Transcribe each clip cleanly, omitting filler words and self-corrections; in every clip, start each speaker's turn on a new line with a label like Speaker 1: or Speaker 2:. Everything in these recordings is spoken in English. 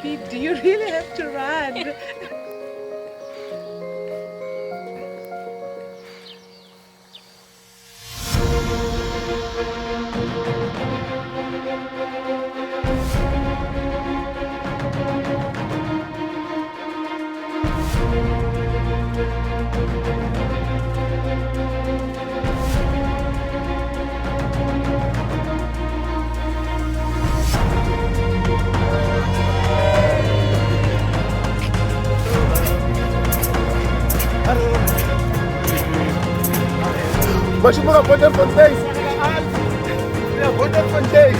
Speaker 1: feet. Do you really have to run?
Speaker 2: Mas je me rapporte un fontaine. Je rapporte un fontaine.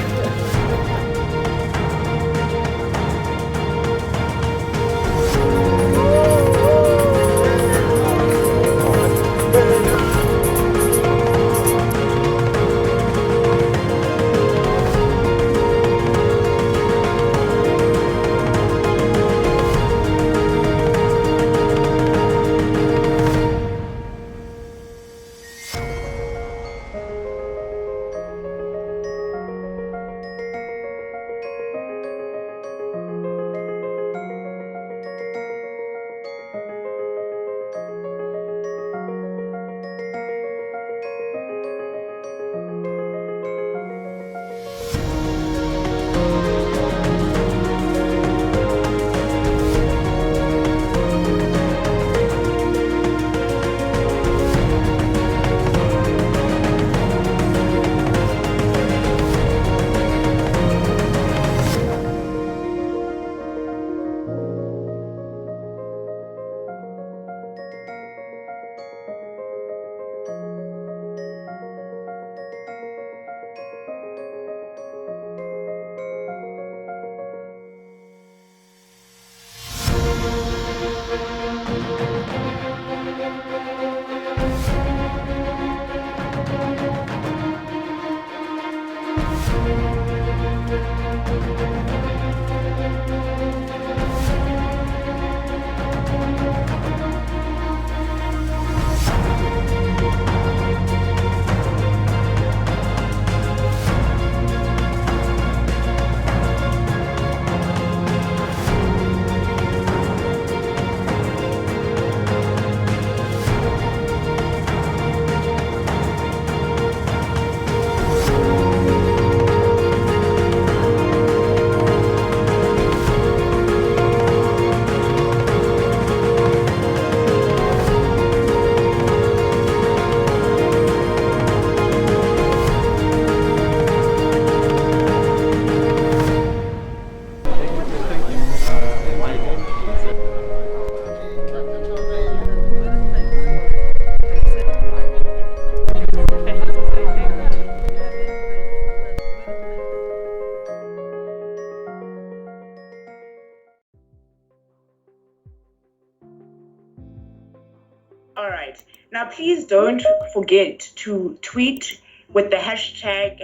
Speaker 3: All right. Now, please don't forget to tweet with the hashtag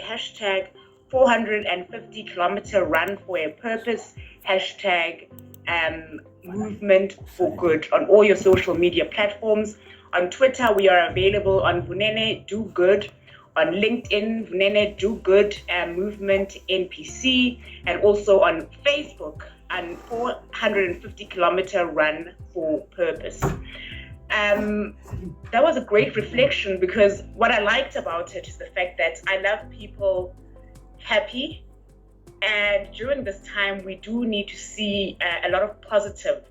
Speaker 3: 450 kilometer run for a purpose, hashtag movement for good on all your social media platforms. On Twitter, we are available on Vunene Do Good. On LinkedIn, Vunene Do Good Movement NPC, and also on Facebook, and 450 kilometer run for purpose. That was a great reflection, because what I liked about it is the fact that I love people happy, and during this time we do need to see a lot of positive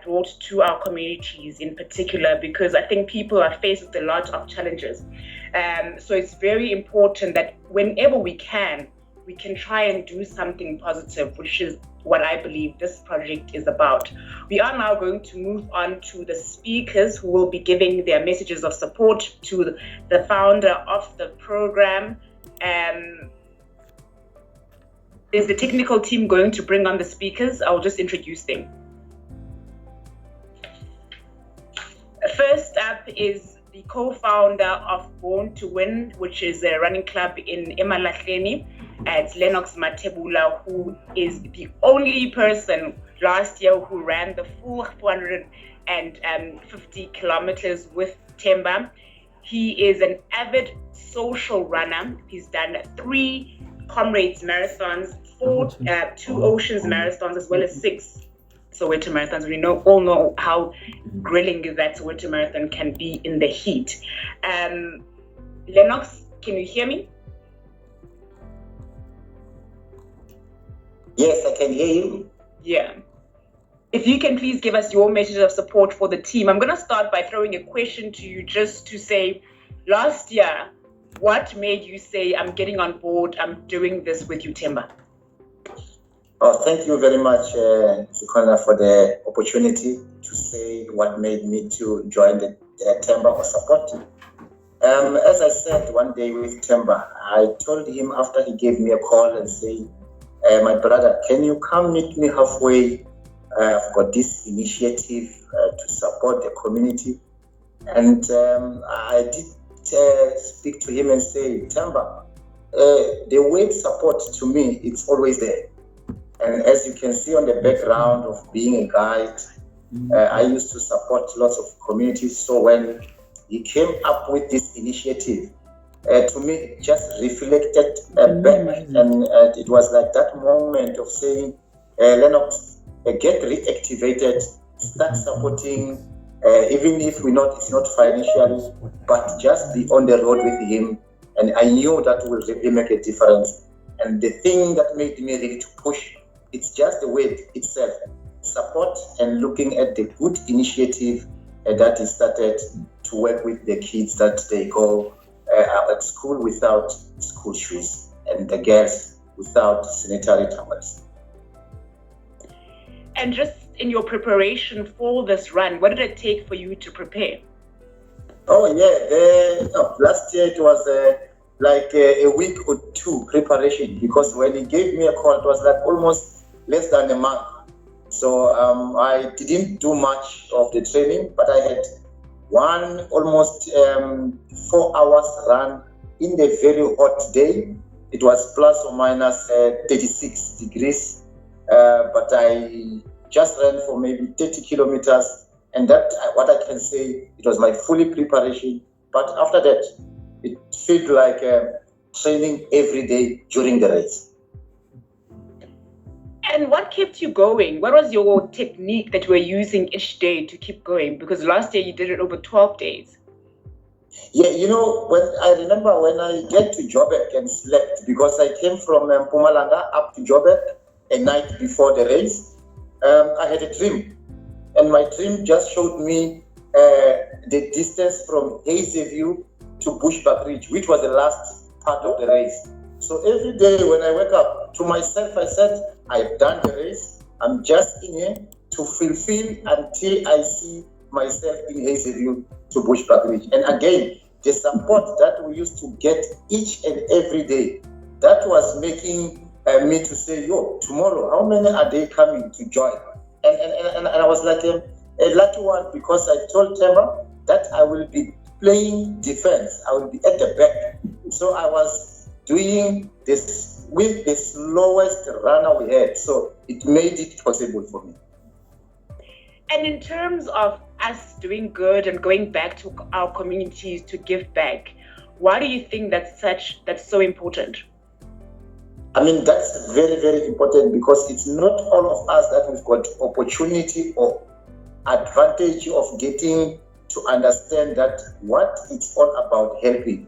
Speaker 3: brought to our communities in particular, because I think people are faced with a lot of challenges. So it's very important that whenever we can try and do something positive, which is what I believe this project is about. We are now going to move on to the speakers who will be giving their messages of support to the founder of the program. Is the technical team going to bring on the speakers? I'll just introduce them. First up is the co-founder of Born to Win, which is a running club in Emalahleni. It's Lennox Matebula, who is the only person last year who ran the full 450 kilometers with Themba. He is an avid social runner. He's done 3 Comrades marathons, two Oceans marathons as well as 6 Soweto marathons. We all know how grilling that Soweto marathon can be in the heat. Lennox, can you hear me?
Speaker 4: Yes, I can hear you.
Speaker 3: Yeah. If you can please give us your message of support for the team. I'm going to start by throwing a question to you just to say, last year, what made you say, I'm getting on board, I'm doing this with you, Themba?
Speaker 4: Oh, thank you very much, Sukona, for the opportunity to say what made me to join the Themba or support. As I said one day with Themba, I told him after he gave me a call and say, my brother, can you come meet me halfway? I've got this initiative to support the community. And I did speak to him and say, Themba, the word support to me, it's always there. And as you can see on the background of being a guide, I used to support lots of communities. So when he came up with this initiative, to me, it just reflected back. And it was like that moment of saying, Lennox, get reactivated, start supporting, even if it's not financially, but just be on the road with him. And I knew that will really make a difference. And the thing that made me really to push, it's just the word itself, support and looking at the good initiative that is started to work with the kids that they go at school without school shoes and the girls without sanitary towels.
Speaker 3: And just in your preparation for this run, what did it take for you to prepare?
Speaker 4: Oh yeah, last year it was like a week or two preparation, because when he gave me a call, it was like almost less than a month. So I didn't do much of the training, but I had one almost 4 hours run in the very hot day. It was plus or minus 36 degrees. But I just ran for maybe 30 kilometers, and that, what I can say, it was my fully preparation. But after that, it felt like training every day during the race.
Speaker 3: And what kept you going? What was your technique that you were using each day to keep going? Because last year you did it over 12 days.
Speaker 4: Yeah, when I remember when I get to Joburg and slept, because I came from Mpumalanga up to Joburg a night before the race, I had a dream, and my dream just showed me the distance from Hazyview to Bushbuck Ridge, which was the last part of the race. So every day when I wake up, to myself I said, I've done the race, I'm just in here to fulfill until I see myself in Hazyview to Bushbuck Ridge. And again, the support that we used to get each and every day, that was making me to say, tomorrow, how many are they coming to join? And I was like a lucky one, because I told Themba that I will be playing defense. I will be at the back. So I was doing this with the slowest runner we had. So it made it possible for me.
Speaker 3: And in terms of us doing good and going back to our communities to give back, why do you think that's so important?
Speaker 4: I mean, that's very, very important, because it's not all of us that we've got opportunity or advantage of getting to understand that what it's all about helping.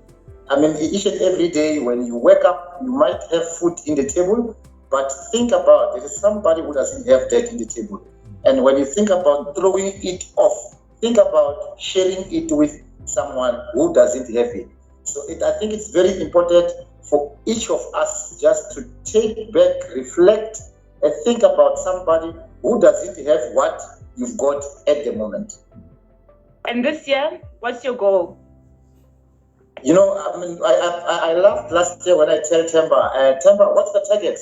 Speaker 4: I mean, each and every day when you wake up, you might have food in the table, but think about there is somebody who doesn't have that in the table. And when you think about throwing it off, think about sharing it with someone who doesn't have it. So I think it's very important for each of us just to take back, reflect, and think about somebody who doesn't have what you've got at the moment.
Speaker 3: And this year, what's your goal?
Speaker 4: I laughed last year when I tell Themba, what's the target?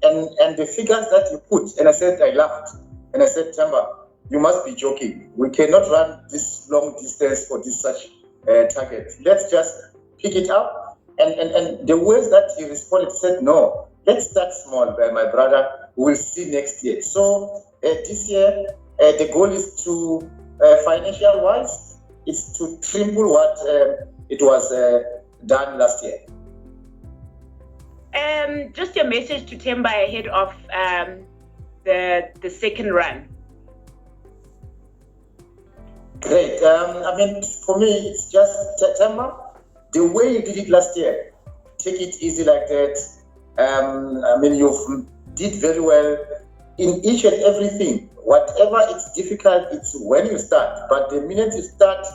Speaker 4: And the figures that you put, and I laughed. And I said, Themba, you must be joking. We cannot run this long distance for this such target. Let's just pick it up. And the ways that he responded, said, no, let's start small, my brother. We'll see next year. So this year, the goal is to, financial wise, is to triple what it was done last year.
Speaker 3: Just your message to Themba ahead of the second run.
Speaker 4: Great. I mean, for me, it's just September. The way you did it last year, take it easy like that. I mean, you did very well in each and everything. Whatever it's difficult, it's when you start. But the minute you start,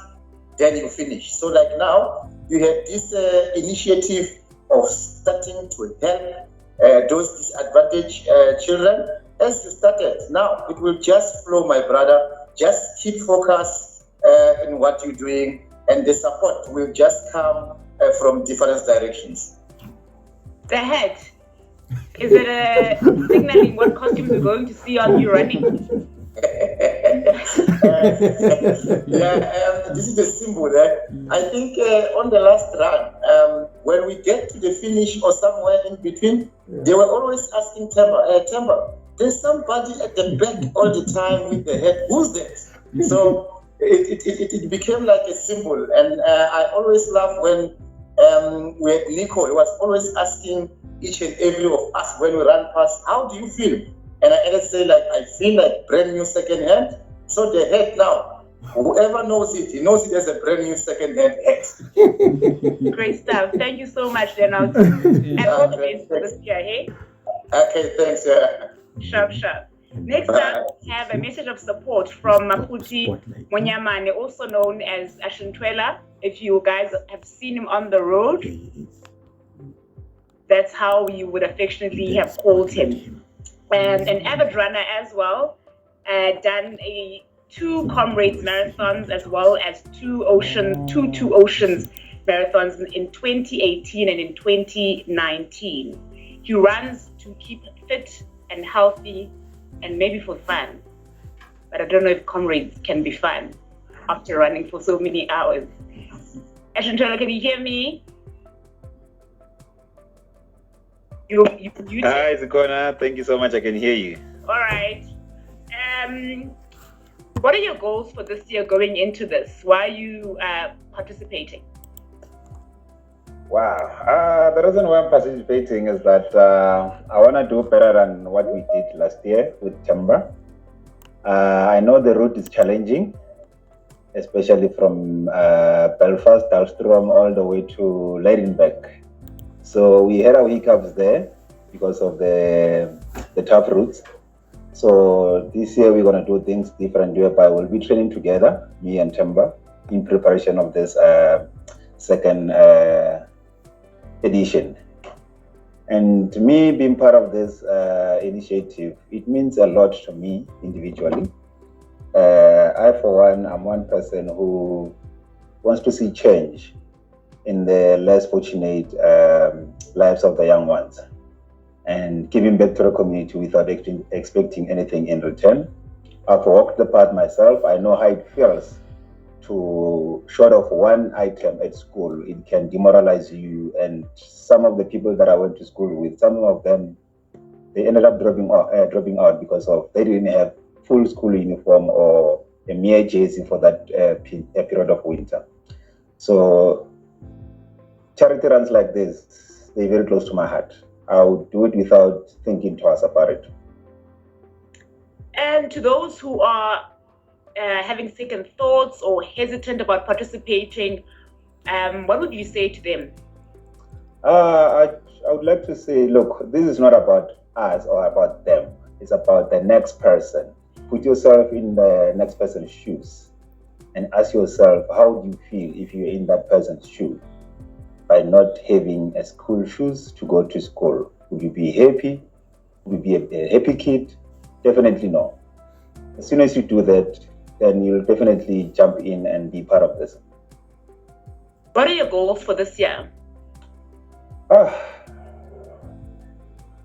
Speaker 4: then you finish. So like now, you have this initiative of starting to help those disadvantaged children. As you started, now it will just flow, my brother. Just keep focus in what you're doing, and the support will just come from different directions.
Speaker 3: The head. Is it a signaling what costumes we're going to see on you running? This is the symbol. I think on the last run, when we get to the finish or somewhere in between, they were always asking Themba, there's somebody at the back all the time with the head. Who's that? So it became like a symbol. And I always laugh when we had Nico. He was always asking each and every of us when we ran past, how do you feel? And I always say, like, I feel like brand new second hand. So the head now, whoever knows it, he knows it as a brand new second hand head. Great stuff. Thank you so much, Reynolds. And all the best for this year, hey?
Speaker 4: Okay, thanks.
Speaker 3: Sharp. Next up, we have a message of support from Maputi Monyamane, also known as Ashintwela. If you guys have seen him on the road, that's how you would affectionately have called him. And an avid runner as well, done two Comrades marathons as well as two Oceans marathons in 2018 and in 2019. He runs to keep fit and healthy and maybe for fun. But I don't know if Comrades can be fun after running for so many hours. Ashintwela, can you hear me?
Speaker 5: Hi, Zikona. Thank you so much. I can hear you.
Speaker 3: All right. What are your goals for this year going into this? Why are you participating?
Speaker 5: Wow. The reason why I'm participating is that I want to do better than what we did last year with Themba. I know the route is challenging, especially from Belfast, Dalstrom, all the way to Leidenbeck. So we had our hiccups there because of the tough routes. So this year we're going to do things different, whereby we'll be training together, me and Themba, in preparation of this second edition. And me being part of this initiative, it means a lot to me individually. I, for one, am one person who wants to see change in the less fortunate lives of the young ones, and giving back to the community without expecting anything in return. I've walked the path myself. I know how it feels to, short of one item at school, it can demoralize you. And some of the people that I went to school with, some of them, they ended up dropping out because of they didn't have full school uniform or a mere jersey for that period of winter. So charity runs like this, they're very close to my heart. I would do it without thinking twice about it.
Speaker 3: And to those who are having second thoughts or hesitant about participating, what would you say to them?
Speaker 5: I would like to say, look, this is not about us or about them. It's about the next person. Put yourself in the next person's shoes and ask yourself, how do you feel if you're in that person's shoe? By not having a school shoes to go to school, would you be happy? Would you be a happy kid? Definitely no. As soon as you do that, then you'll definitely jump in and be part of this.
Speaker 3: What are your goals for this year?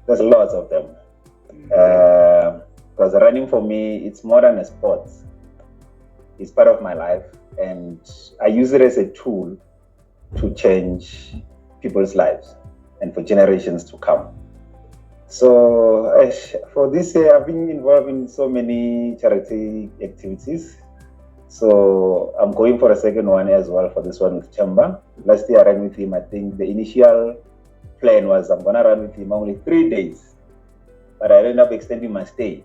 Speaker 5: There's lots of them. Because running for me, it's more than a sport. It's part of my life, and I use it as a tool to change people's lives and for generations to come. So for this year, I've been involved in so many charity activities. So I'm going for a second one as well for this one with Themba. Last year I ran with him. I think the initial plan was I'm gonna run with him only 3 days, but I ended up extending my stay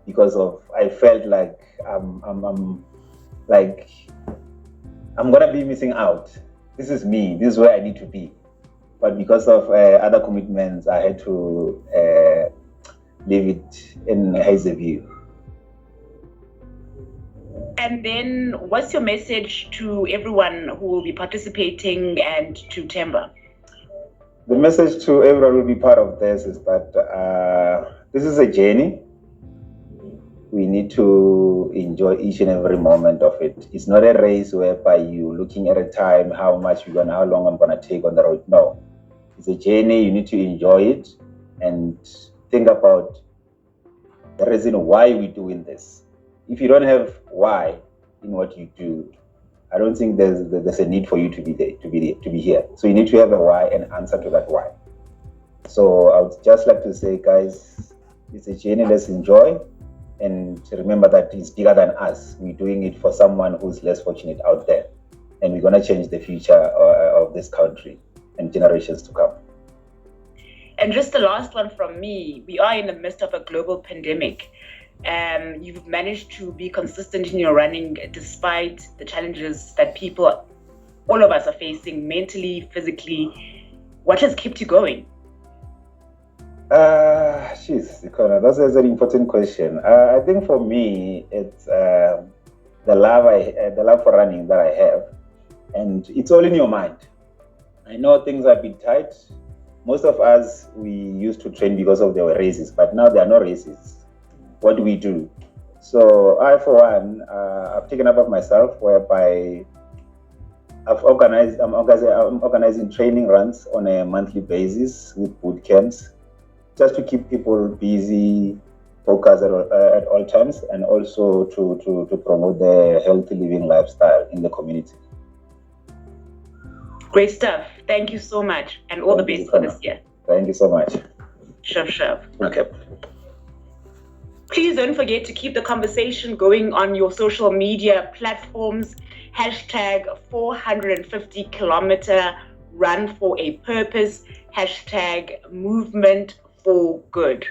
Speaker 5: because I felt like I'm gonna be missing out. This is me. This is where I need to be. But because of other commitments, I had to leave it in Hazyview.
Speaker 3: And then what's your message to everyone who will be participating and to Themba?
Speaker 5: The message to everyone who will be part of this is that this is a journey. We need to enjoy each and every moment of it. It's not a race whereby you're looking at a time, how long I'm gonna take on the road. No, it's a journey. You need to enjoy it and think about the reason why we're doing this. If you don't have why in what you do, I don't think there's a need for you to be there, to be here. So you need to have a why and answer to that why. So I would just like to say, guys, it's a journey. Let's enjoy. And remember that it's bigger than us. We're doing it for someone who's less fortunate out there. And we're going to change the future of this country and generations to come.
Speaker 3: And just the last one from me. We are in the midst of a global pandemic. You've managed to be consistent in your running despite the challenges that all of us are facing mentally, physically. What has kept you going?
Speaker 5: That's an important question. I think for me, it's the love for running that I have, and it's all in your mind. I know things have been tight. Most of us, we used to train because there were races, but now there are no races. What do we do? So I, for one, I've taken up of myself, whereby I'm organizing training runs on a monthly basis with boot camps, just to keep people busy, focused at all times, and also to promote the healthy living lifestyle in the community.
Speaker 3: Great stuff. Thank you so much, and all the best for this year.
Speaker 5: Thank you so much.
Speaker 3: Sure.
Speaker 5: Okay.
Speaker 3: Please don't forget to keep the conversation going on your social media platforms. Hashtag 450 kilometer run for a purpose. Hashtag movement for good.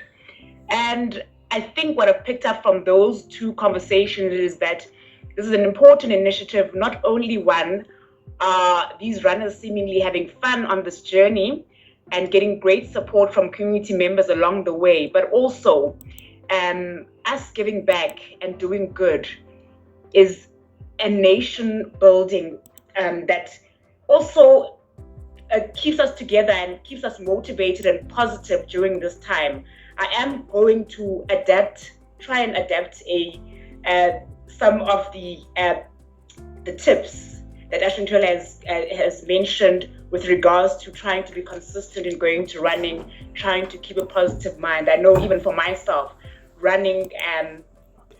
Speaker 3: And I think what I've picked up from those two conversations is that this is an important initiative. Not only one, these runners seemingly having fun on this journey and getting great support from community members along the way, but also us giving back and doing good is a nation building that also keeps us together and keeps us motivated and positive during this time. I am going to try and adapt some of the tips that Ashwin has mentioned with regards to trying to be consistent in going to running, trying to keep a positive mind. I know even for myself, running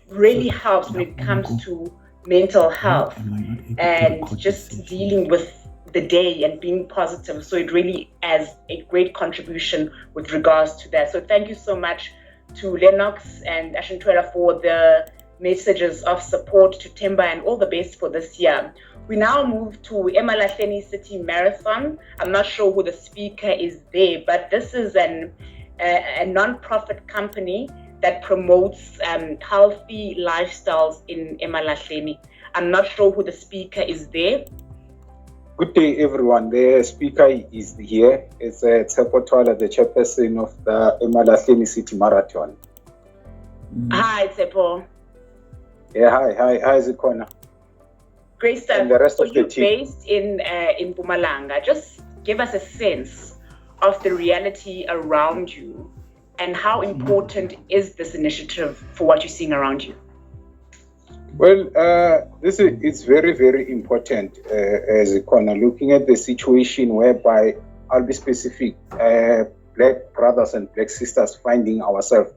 Speaker 3: really helps when it comes to mental health and just dealing with the day and being positive. So it really has a great contribution with regards to that. So thank you so much to Lennox and Ashwin for the messages of support to Themba, and all the best for this year. We now move to eMalahleni City Marathon. I'm not sure who the speaker is there, but this is a non-profit company that promotes healthy lifestyles in eMalahleni. I'm not sure who the speaker is there.
Speaker 6: Good day, everyone. The speaker is here. It's Tshepo Twala, the chairperson of the eMalahleni City Marathon.
Speaker 3: Hi, Tshepo.
Speaker 6: Yeah, hi, Zikona.
Speaker 3: Great stuff.
Speaker 6: And the rest of the team.
Speaker 3: Based in Mpumalanga, just give us a sense of the reality around you and how important is this initiative for what you're seeing around you?
Speaker 6: Well, it's very, very important, Zikona, looking at the situation whereby, I'll be specific, Black brothers and Black sisters finding ourselves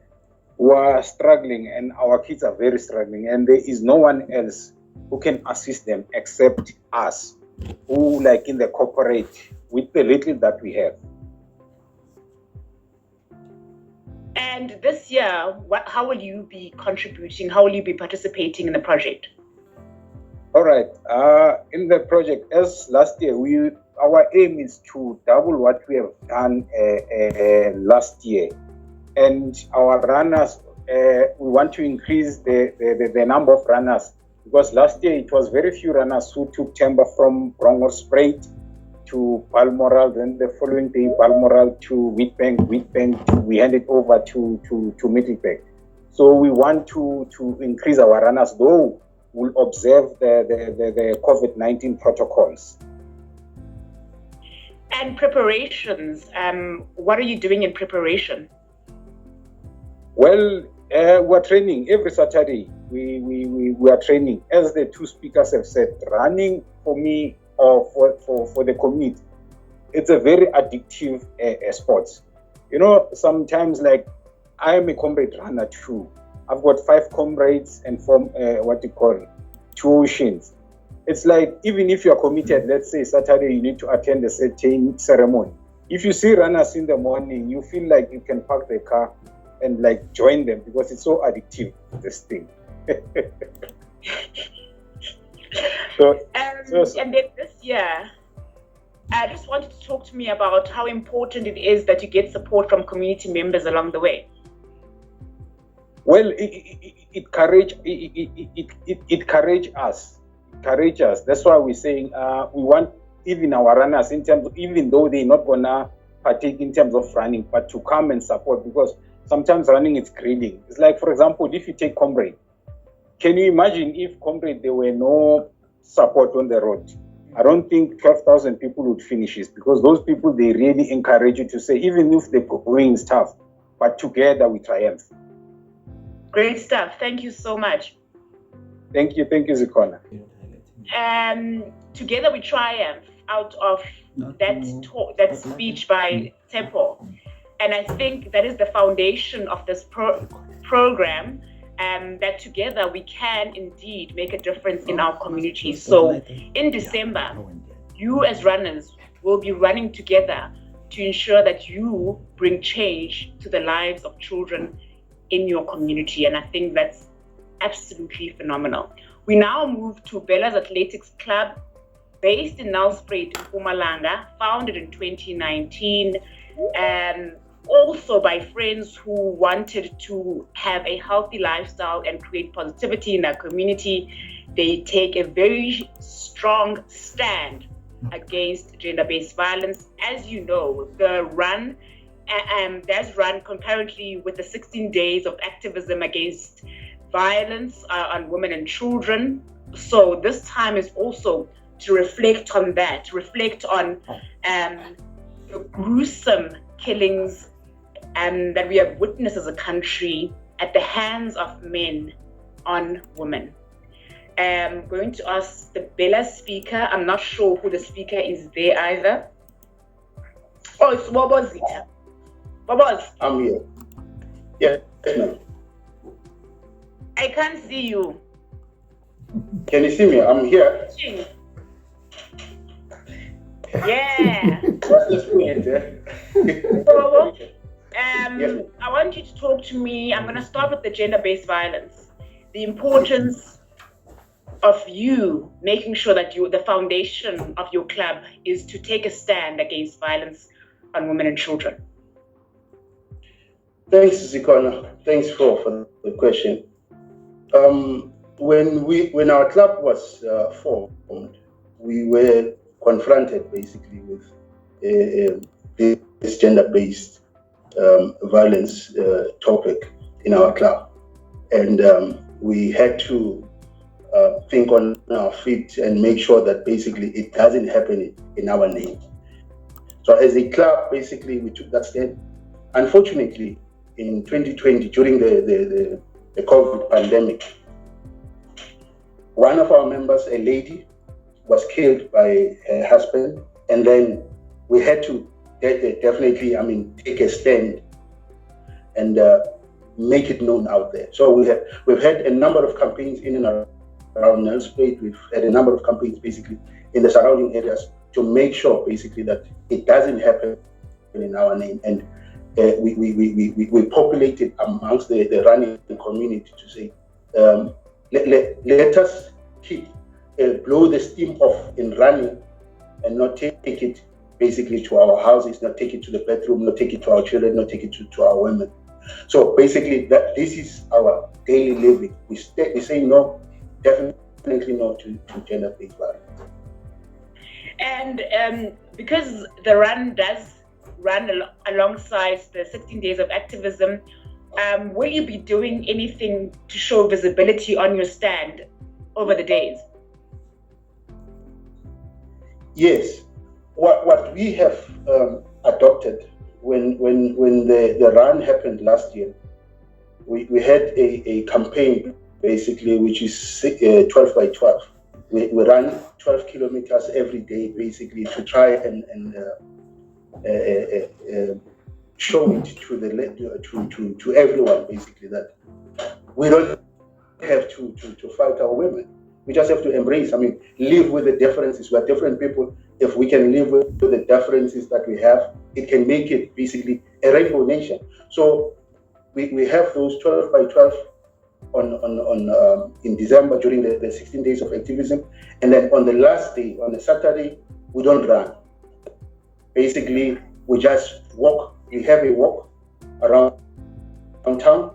Speaker 6: who are struggling, and our kids are very struggling, and there is no one else who can assist them except us, who like in the corporate with the little that we have.
Speaker 3: And this year, how will you be contributing? How will you be participating in the project?
Speaker 6: All right. In the project, as last year, our aim is to double what we have done last year, and our runners. We want to increase the number of runners, because last year it was very few runners who took Themba from Bronkhorstspruit to Balmoral, then the following day Balmoral to Witbank, we hand it over to Middelburg. So we want to increase our runners, though we'll observe the COVID-19 protocols.
Speaker 3: And preparations, what are you doing in preparation?
Speaker 6: Well, we're training every Saturday. We are training. As the two speakers have said, running for me or for the community, it's a very addictive sport. You know, sometimes like I am a comrade runner too. I've got 5 comrades and from 2 oceans. It's like, even if you're committed, let's say Saturday you need to attend a certain ceremony. If you see runners in the morning, you feel like you can park the car and like join them, because it's so addictive, this thing.
Speaker 3: And then this year, I just wanted to talk to me about how important it is that you get support from community members along the way.
Speaker 6: Well, it encourage us. That's why we're saying we want even our runners, in terms of, even though they're not gonna partake in terms of running, but to come and support, because sometimes running is grilling. It's like, for example, if you take Comrade, can you imagine if Comrade there were no support on the road? I don't think 12,000 people would finish it, because those people, they really encourage you to say, even if the going is tough, but together we triumph.
Speaker 3: Great stuff. Thank you so much.
Speaker 6: Thank you, Zikona.
Speaker 3: Together we triumph, out of that speech by Tepo. And I think that is the foundation of this program, that together we can indeed make a difference in our communities. So in December, you as runners will be running together to ensure that you bring change to the lives of children in your community. And I think that's absolutely phenomenal. We now move to Bella's Athletics Club, based in Nelspruit, Mpumalanga, founded in 2019, also by friends who wanted to have a healthy lifestyle and create positivity in their community. They take a very strong stand against gender-based violence. As you know, the run does run concurrently with the 16 days of activism against violence on women and children. So this time is also to reflect on that, to reflect on the gruesome killings that we have witnessed as a country at the hands of men on women. I'm going to ask the Bella speaker. I'm not sure who the speaker is there either. Oh, it's Wabozita. Waboz.
Speaker 2: I'm here. Yeah, yes, ma'am.
Speaker 3: I can't see you.
Speaker 2: Can you see me? I'm here.
Speaker 3: Yeah. So, I want you to talk to me. I'm going to start with the gender-based violence. The importance of you making sure that the foundation of your club is to take a stand against violence on women and children.
Speaker 2: Thanks, Zikona. Thanks for the question. When our club was formed, we were confronted basically with this gender-based violence topic in our club, and we had to think on our feet and make sure that basically it doesn't happen in our name. So as a club, basically we took that stand. Unfortunately, in 2020, during the COVID pandemic, one of our members, a lady, was killed by her husband, and then we had to definitely, take a stand and make it known out there. So we've had a number of campaigns in and around Nelspruit. We've had a number of campaigns basically in the surrounding areas to make sure basically that it doesn't happen in our name. And we populated amongst the running community to say, let us keep blow the steam off in running and not take it basically to our houses, not take it to the bedroom, not take it to our children, not take it to our women. So basically, this is our daily living. We say no, definitely no to gender-based violence.
Speaker 3: And because the run does run alongside the 16 days of activism, will you be doing anything to show visibility on your stand over the days?
Speaker 2: Yes. What we have adopted when the run happened last year, we had a campaign basically, which is 12 by 12. We run 12 kilometers every day basically to try and show it to everyone basically that we don't have to fight our women. We just have to embrace, live with the differences. We're different people. If we can live with the differences that we have, it can make it basically a rainbow nation. So we have those 12 by 12 on in December during the 16 days of activism. And then on the last day, on a Saturday, we don't run. Basically, we just walk. We have a walk around town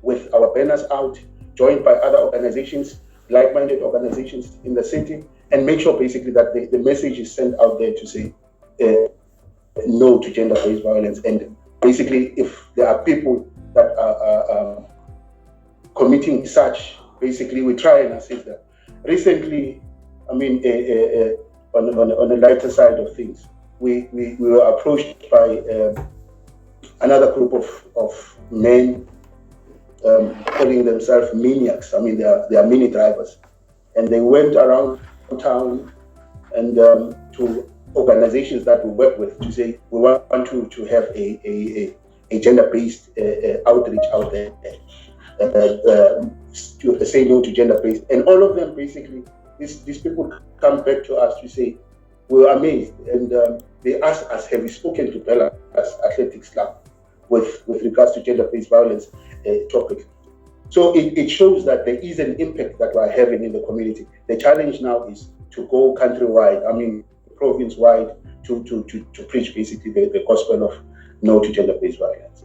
Speaker 2: with our banners out, joined by other organizations, like-minded organizations in the city, and make sure basically that the message is sent out there to say no to gender-based violence. And basically, if there are people that are committing such, basically we try and assist them. Recently, on a lighter side of things, we were approached by another group of men calling themselves maniacs. They are mini drivers, and they went around town and to organizations that we work with to say we want to have a gender-based outreach out there, to say no to gender-based, and all of them basically these people come back to us to say we were amazed, and they asked us, have we spoken to Bella's Athletics Club with regards to gender-based violence topic? So it shows that there is an impact that we're having in the community. The challenge now is to go countrywide, province-wide, to preach basically the gospel of no to gender-based violence.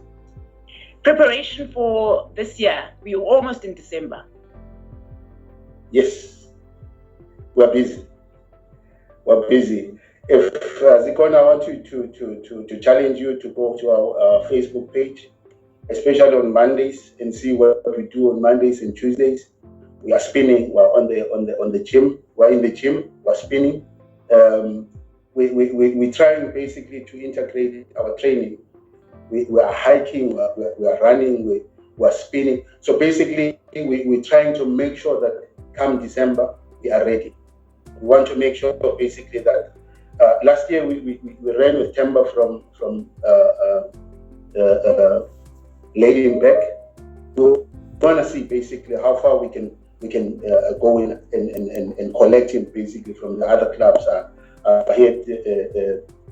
Speaker 3: Preparation for this year, we're almost in December.
Speaker 2: Yes, we're busy. We're busy. If Zikona, I want you to challenge you to go to our Facebook page, especially on Mondays, and see what we do on Mondays and Tuesdays. We are spinning. We're on the gym. We're in the gym. We're spinning. We're trying basically to integrate our training. We are hiking. We are running. We are spinning. So basically, we're trying to make sure that come December we are ready. We want to make sure basically that last year we ran with Themba from Lady in Back. We want to see basically how far we can go in and collect him basically from the other clubs. Here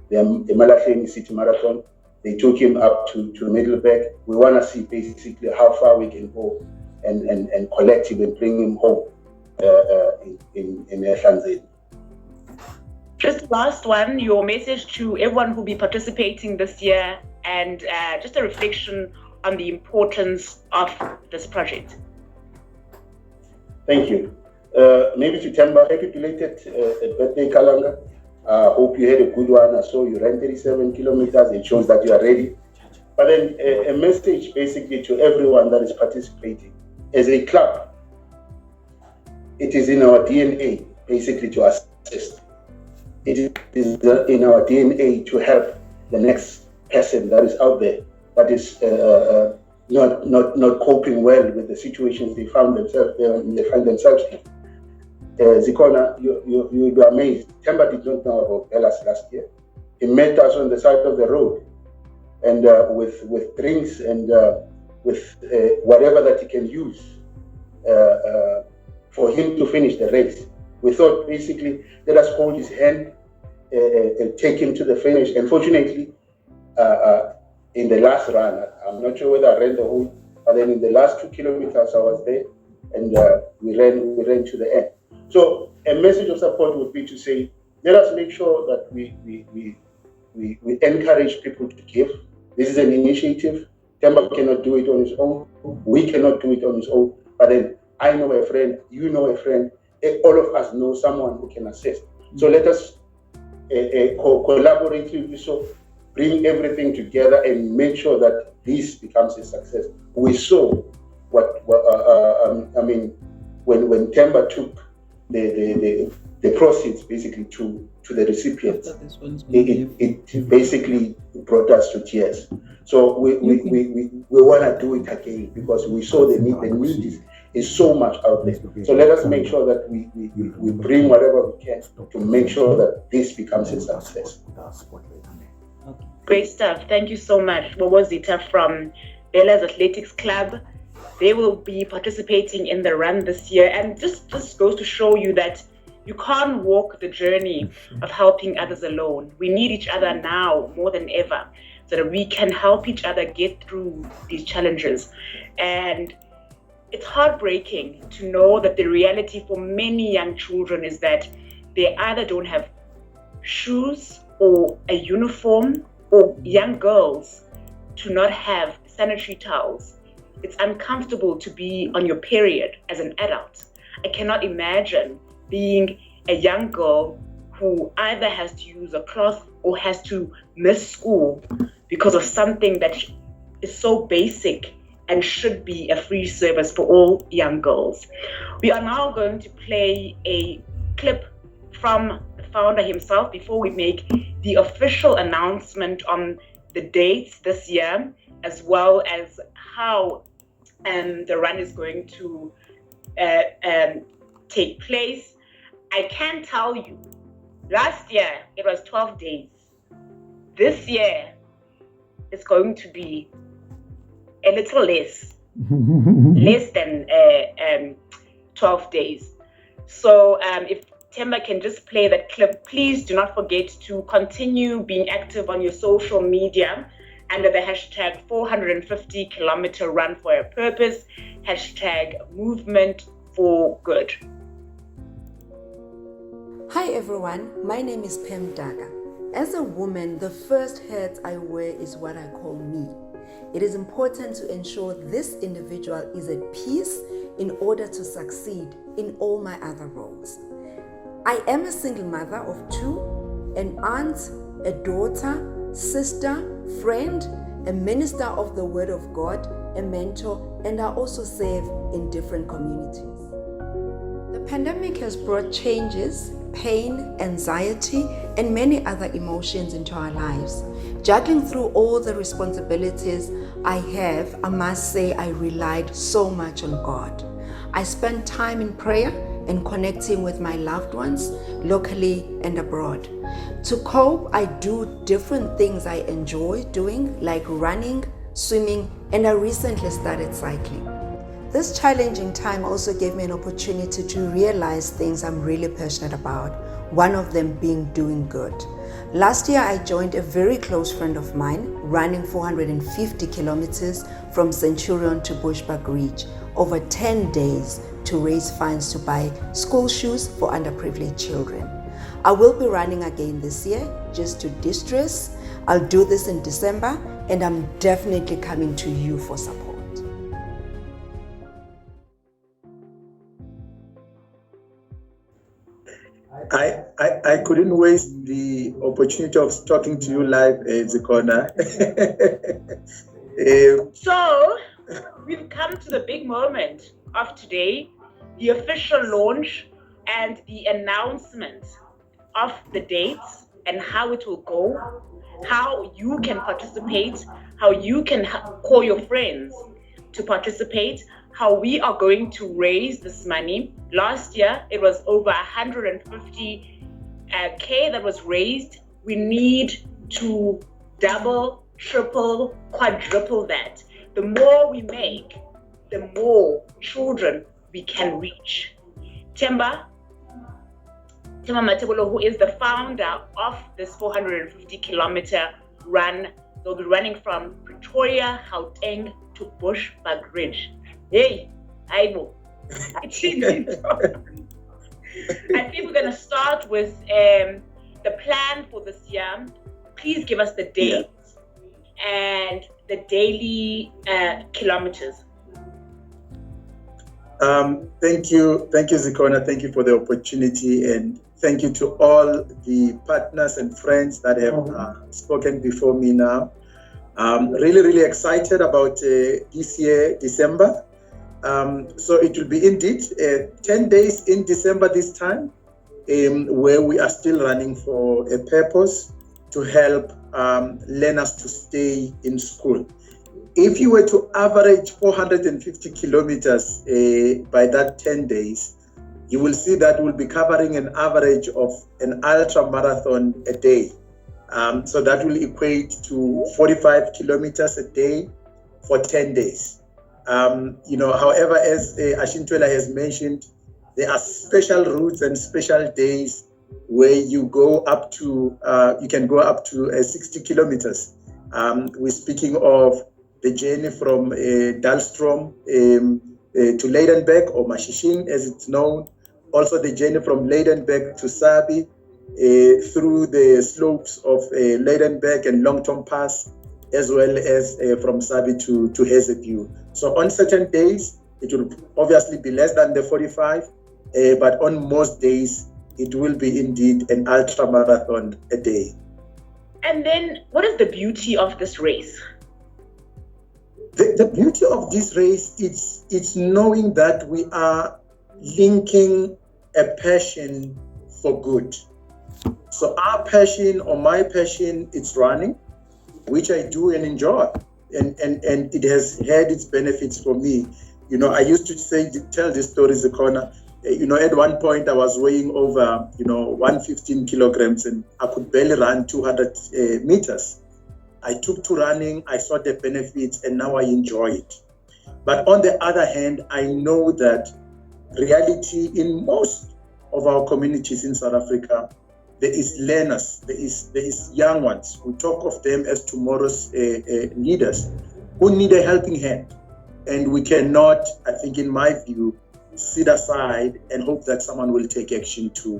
Speaker 2: the Malahleni City Marathon, they took him up to Middelburg. We want to see basically how far we can go and collect him and bring him home in Tanzania.
Speaker 3: Just last one, your message to everyone who will be participating this year, and just a reflection on the importance of this project.
Speaker 2: Thank you. Maybe to Themba, happy belated birthday, Kalanga. Hope you had a good one. I saw you ran 37 kilometers. It shows that you are ready. But then a message basically to everyone that is participating. As a club, it is in our DNA basically to assist. It is in our DNA to help the next person that is out there that is not coping well with the situations they find themselves in. Zikona, you'll be amazed. Themba did not know about Bellas last year. He met us on the side of the road, and with drinks and with whatever that he can use for him to finish the race. We thought basically let us hold his hand and take him to the finish. Unfortunately, in the last run, I'm not sure whether I ran the whole, but then in the last 2 kilometers I was there, and we ran to the end. So a message of support would be to say, let us make sure that we encourage people to give. This is an initiative. Themba cannot do it on his own. We cannot do it on his own. But then I know a friend, you know a friend, all of us know someone who can assist. So let us collaboratively bring everything together and make sure that this becomes a success. We saw when Themba took the proceeds basically to the recipients, it basically brought us to tears. So we want to do it again because we saw the need. The need is so much out there. So let us make sure that we bring whatever we can to make sure that this becomes a success.
Speaker 3: Great stuff. Thank you so much. Zita from Bella's Athletics Club. They will be participating in the run this year. And just goes to show you that you can't walk the journey of helping others alone. We need each other now more than ever so that we can help each other get through these challenges. And it's heartbreaking to know that the reality for many young children is that they either don't have shoes or a uniform, or young girls to not have sanitary towels. It's uncomfortable to be on your period as an adult. I cannot imagine being a young girl who either has to use a cloth or has to miss school because of something that is so basic and should be a free service for all young girls. We are now going to play a clip from the founder himself before we make the official announcement on the dates this year, as well as how the run is going to take place. I can tell you, last year it was 12 days. This year it's going to be a little less than 12 days. So if Themba can just play that clip, please do not forget to continue being active on your social media under the hashtag 450 kilometer run for a purpose, hashtag movement for good.
Speaker 7: Hi everyone, my name is Pam Daga. As a woman, the first hat I wear is what I call me. It is important to ensure this individual is at peace in order to succeed in all my other roles. I am a single mother of two, an aunt, a daughter, sister, friend, a minister of the Word of God, a mentor, and I also serve in different communities. The pandemic has brought changes, pain, anxiety, and many other emotions into our lives. Juggling through all the responsibilities I have, I must say I relied so much on God. I spent time in prayer and connecting with my loved ones, locally and abroad. To cope, I do different things I enjoy doing, like running, swimming, and I recently started cycling. This challenging time also gave me an opportunity to realize things I'm really passionate about, one of them being doing good. Last year, I joined a very close friend of mine, running 450 kilometers from Centurion to Bushbuck Ridge over 10 days to raise funds to buy school shoes for underprivileged children. I will be running again this year just to de-stress. I'll do this in December, and I'm definitely coming to you for support.
Speaker 8: I couldn't waste the opportunity of talking to you live, Zikhona.
Speaker 3: So we've come to the big moment of today, the official launch and the announcement of the dates and how it will go, how you can participate, how you can call your friends to participate, how we are going to raise this money. Last year, it was over 150K that was raised. We need to double, triple, quadruple that. The more we make, the more children we can reach. Themba Matebolo, who is the founder of this 450 kilometer run, they'll be running from Pretoria, Gauteng to Bushbuck Ridge. Hey, I know. I think we're going to start with the plan for this year. Please give us the dates and the daily kilometers.
Speaker 8: Thank you, Zikona. Thank you for the opportunity, and thank you to all the partners and friends that have spoken before me now. Really excited about this year, December. So it will be indeed 10 days in December this time, where we are still running for a purpose to help learners to stay in school. If you were to average 450 kilometers by that 10 days, you will see that we'll be covering an average of an ultra marathon a day. So that will equate to 45 kilometers a day for 10 days. However, as Ashintwela has mentioned, there are special routes and special days where you go up to, you can go up to 60 kilometers. We're speaking of the journey from Dahlstrom to Leidenberg, or Mashishin as it's known. Also the journey from Leidenberg to Sabi, through the slopes of Leidenberg and Longtom Pass, as well as from Sabi to Hazebu. So on certain days, it will obviously be less than the 45, but on most days, it will be indeed an ultra marathon a day.
Speaker 3: And then what is the beauty of this race?
Speaker 8: The beauty of this race, it's knowing that we are linking a passion for good. So our passion, or my passion, it's running, which I do and enjoy. And it has had its benefits for me. I used to tell this story, Zikona. At one point I was weighing over, 115 kilograms, and I could barely run 200 meters. I took to running, I saw the benefits, and now I enjoy it. But on the other hand, I know that reality in most of our communities in South Africa, there is learners, there is young ones. We talk of them as tomorrow's leaders who need a helping hand. And we cannot, I think in my view, sit aside and hope that someone will take action to,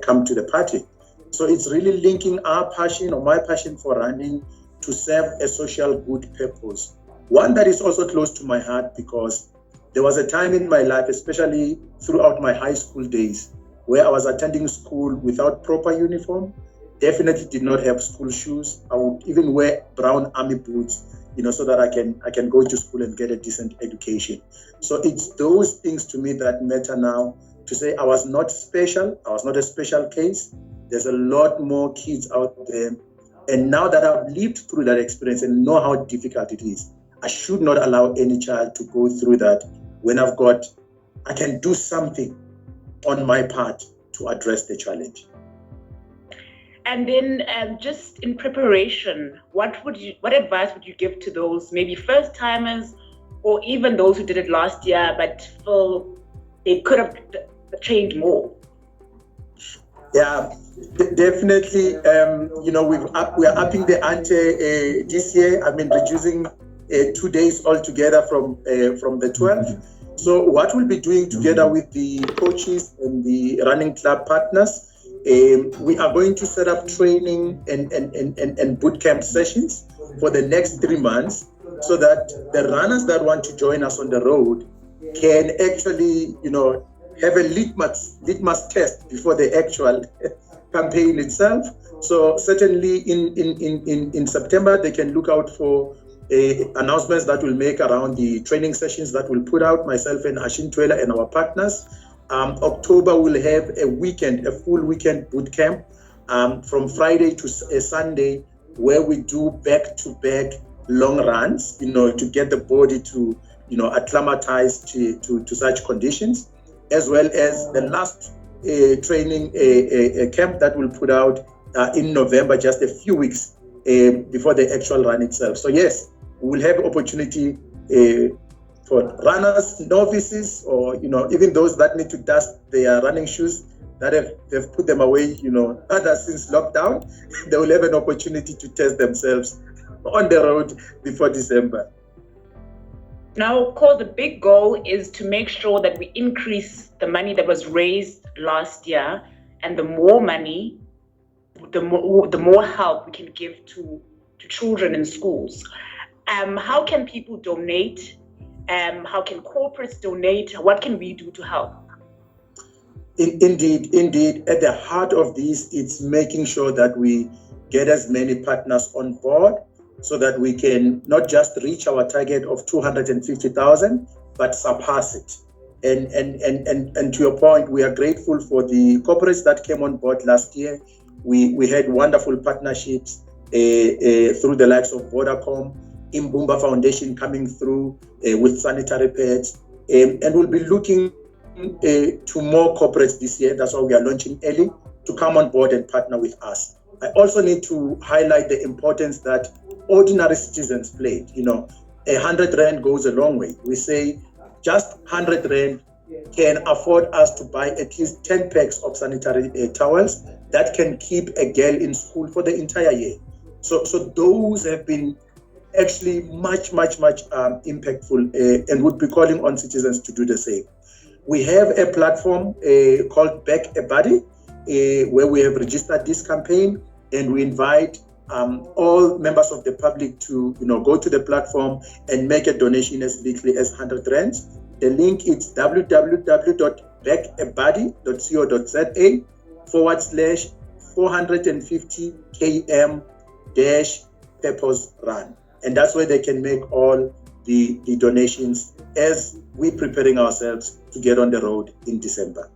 Speaker 8: come to the party. So it's really linking our passion, or my passion for running, to serve a social good purpose. One that is also close to my heart, because there was a time in my life, especially throughout my high school days, where I was attending school without proper uniform, definitely did not have school shoes. I would even wear brown army boots, so that I can go to school and get a decent education. So it's those things to me that matter now, to say I was not special, I was not a special case. There's a lot more kids out there. And now that I've lived through that experience and know how difficult it is, I should not allow any child to go through that when I can do something on my part to address the challenge.
Speaker 3: And then just in preparation, what advice would you give to those maybe first timers, or even those who did it last year but feel they could have trained more?
Speaker 8: Yeah, definitely. We are upping the ante this year. I mean, reducing 2 days altogether from the 12th. So what we'll be doing together with the coaches and the running club partners, we are going to set up training and boot camp sessions for the next 3 months, so that the runners that want to join us on the road can actually, have a litmus test before the actual campaign itself. So certainly in September, they can look out for announcements that we'll make around the training sessions that we'll put out, myself and Ashintwela and our partners. October, we'll have a full weekend boot camp from Friday to Sunday, where we do back-to-back long runs, to get the body to, acclimatize to such conditions, as well as the last training camp that we'll put out in November, just a few weeks before the actual run itself. So yes, we will have opportunity for runners, novices, or even those that need to dust their running shoes that they've put them away, others since lockdown. They will have an opportunity to test themselves on the road before December.
Speaker 3: Now, of course, the big goal is to make sure that we increase the money that was raised last year, and the more money, the more help we can give to children in schools. How can people donate? How can corporates donate? What can we do to help?
Speaker 8: Indeed. At the heart of this, it's making sure that we get as many partners on board so that we can not just reach our target of 250,000, but surpass it. And to your point, we are grateful for the corporates that came on board last year. We had wonderful partnerships through the likes of Vodacom, Imbumba Foundation coming through with sanitary pads, and we'll be looking to more corporates this year. That's why we are launching early to come on board and partner with us. I also need to highlight the importance that ordinary citizens played. 100 Rand goes a long way. We say just 100 Rand can afford us to buy at least 10 packs of sanitary towels that can keep a girl in school for the entire year. So those have been actually much impactful, and would be calling on citizens to do the same. We have a platform called Back a Buddy, where we have registered this campaign, and we invite all members of the public to go to the platform and make a donation as little as 100 rands. The link is www.backabuddy.co.za/450 km-purpose run. And that's where they can make all the donations as we're preparing ourselves to get on the road in December.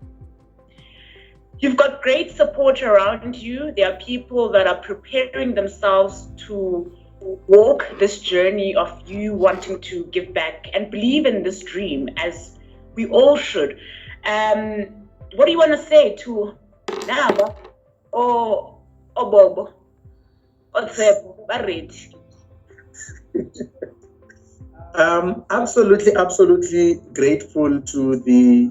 Speaker 3: You've got great support around you. There are people that are preparing themselves to walk this journey of you wanting to give back and believe in this dream, as we all should. What do you want to say to Themba or Bobo or Tshepo, Barrett?
Speaker 8: Absolutely grateful to the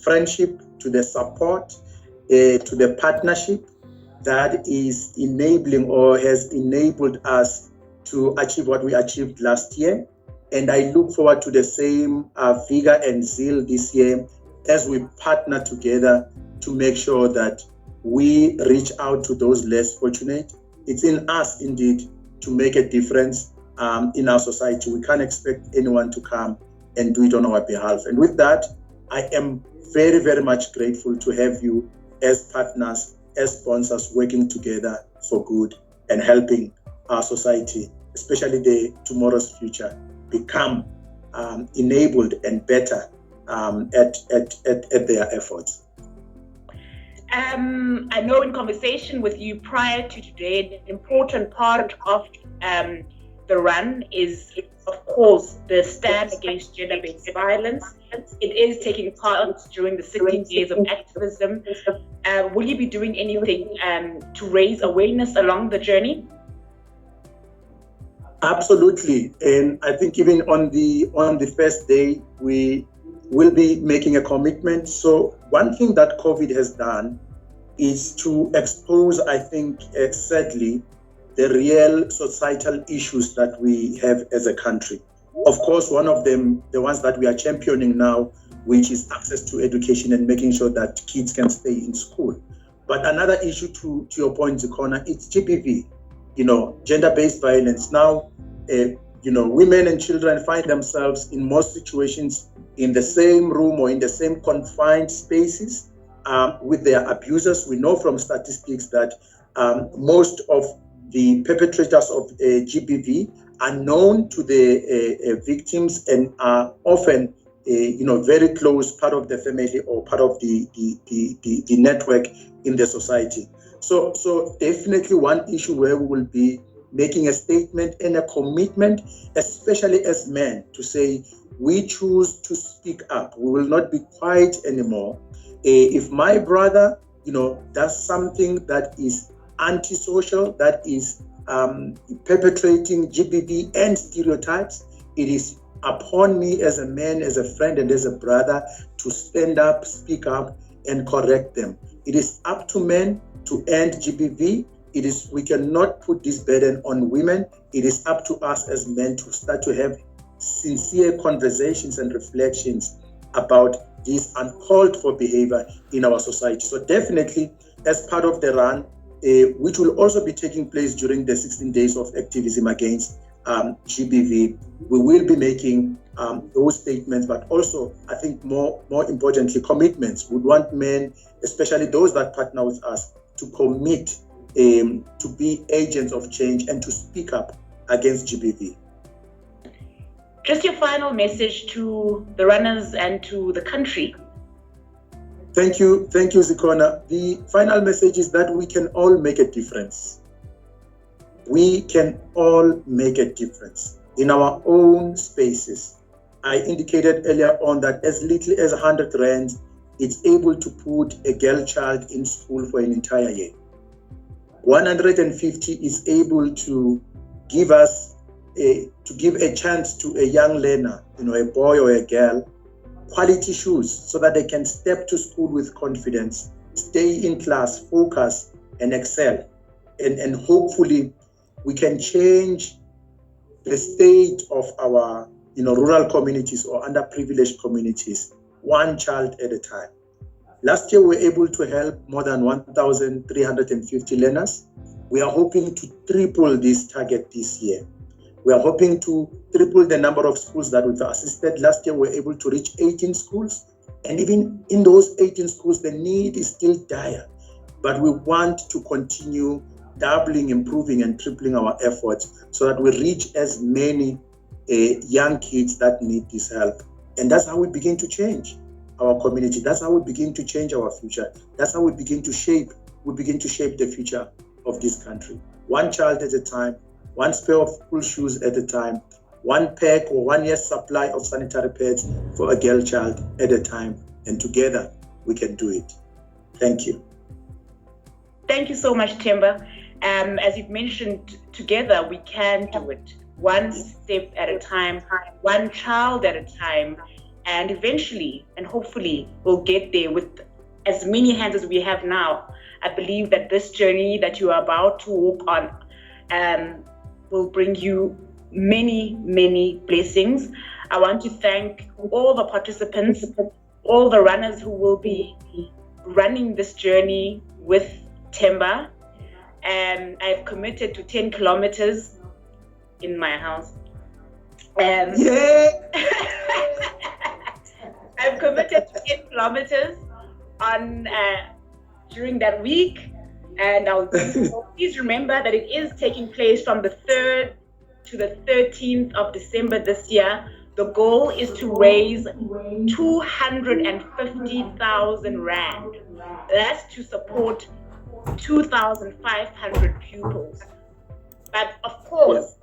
Speaker 8: friendship, to the support, to the partnership that is enabling or has enabled us to achieve what we achieved last year. And I look forward to the same vigor and zeal this year as we partner together to make sure that we reach out to those less fortunate. It's in us, indeed, to make a difference in our society. We can't expect anyone to come and do it on our behalf. And with that, I am very much grateful to have you as partners, as sponsors, working together for good and helping our society, especially tomorrow's future, become enabled and better at their efforts.
Speaker 3: I know in conversation with you prior to today, an important part of the run is, of course, the stand against gender-based violence. It is taking part during the 16 days of activism. Will you be doing anything to raise awareness along the journey?
Speaker 8: Absolutely, and I think even on the first day, we will be making a commitment. So one thing that COVID has done is to expose, I think, sadly, the real societal issues that we have as a country. Of course, one of them, the ones that we are championing now, which is access to education and making sure that kids can stay in school. But another issue, to your point, Zikona, it's GBV, gender-based violence. Now, women and children find themselves in most situations in the same room or in the same confined spaces with their abusers. We know from statistics that most of the perpetrators of GBV are known to the victims and are often, very close part of the family or part of the network in the society. So definitely one issue where we will be making a statement and a commitment, especially as men, to say we choose to speak up. We will not be quiet anymore. If my brother, does something that is antisocial, that is perpetrating GBV and stereotypes, it is upon me as a man, as a friend, and as a brother to stand up, speak up, and correct them. It is up to men to end GBV. We cannot put this burden on women. It is up to us as men to start to have sincere conversations and reflections about this uncalled for behavior in our society. So definitely, as part of the run, which will also be taking place during the 16 days of activism against GBV, we will be making those statements, but also, I think more importantly, commitments. We want men, especially those that partner with us, to commit to be agents of change and to speak up against GBV.
Speaker 3: Just your final message to the runners and to the country.
Speaker 8: Thank you, Zikona. The final message is that we can all make a difference. We can all make a difference in our own spaces. I indicated earlier on that as little as 100 rand, it's able to put a girl child in school for an entire year. 150 is able to give us a chance to a young learner, a boy or a girl, quality shoes so that they can step to school with confidence, stay in class, focus, and excel. And hopefully we can change the state of our rural communities or underprivileged communities, one child at a time. Last year, we were able to help more than 1,350 learners. We are hoping to triple this target this year. We are hoping to triple the number of schools that we've assisted. Last year, we were able to reach 18 schools. And even in those 18 schools, the need is still dire. But we want to continue doubling, improving, and tripling our efforts so that we reach as many young kids that need this help. And that's how we begin to change our community. That's how we begin to change our future. That's how we begin to shape the future of this country. One child at a time, one pair of school shoes at a time, one pack or 1 year's supply of sanitary pads for a girl child at a time. And together we can do it. Thank you.
Speaker 3: Thank you so much, Themba. As you've mentioned, together we can do it. One step at a time, one child at a time, and eventually and hopefully we'll get there with as many hands as we have now. I believe that this journey that you are about to walk on will bring you many, many blessings. I want to thank all the participants, all the runners who will be running this journey with Themba. I've committed to 10 kilometers in my house.
Speaker 8: Yeah.
Speaker 3: I've committed to 10 kilometers on during that week, and please remember that it is taking place from the 3rd to the 13th of December this year. The goal is to raise 250,000 rand. That's to support 2,500 pupils. But of course,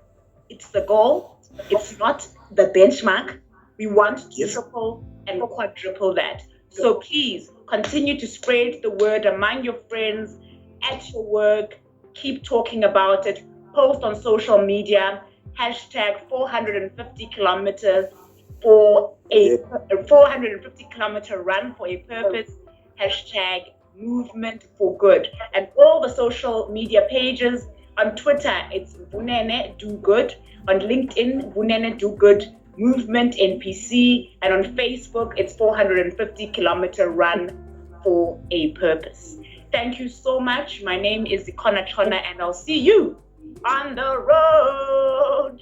Speaker 3: it's the goal. It's not the benchmark. We want to triple and quadruple that. So please continue to spread the word among your friends, at your work. Keep talking about it. Post on social media. Hashtag 450 kilometers for a 450 kilometer run for a purpose. Hashtag movement for good. And all the social media pages. On Twitter, it's Vunene Do Good. On LinkedIn, Vunene Do Good Movement NPC. And on Facebook, it's 450 kilometer run for a purpose. Thank you so much. My name is Zikona Chona, and I'll see you on the road.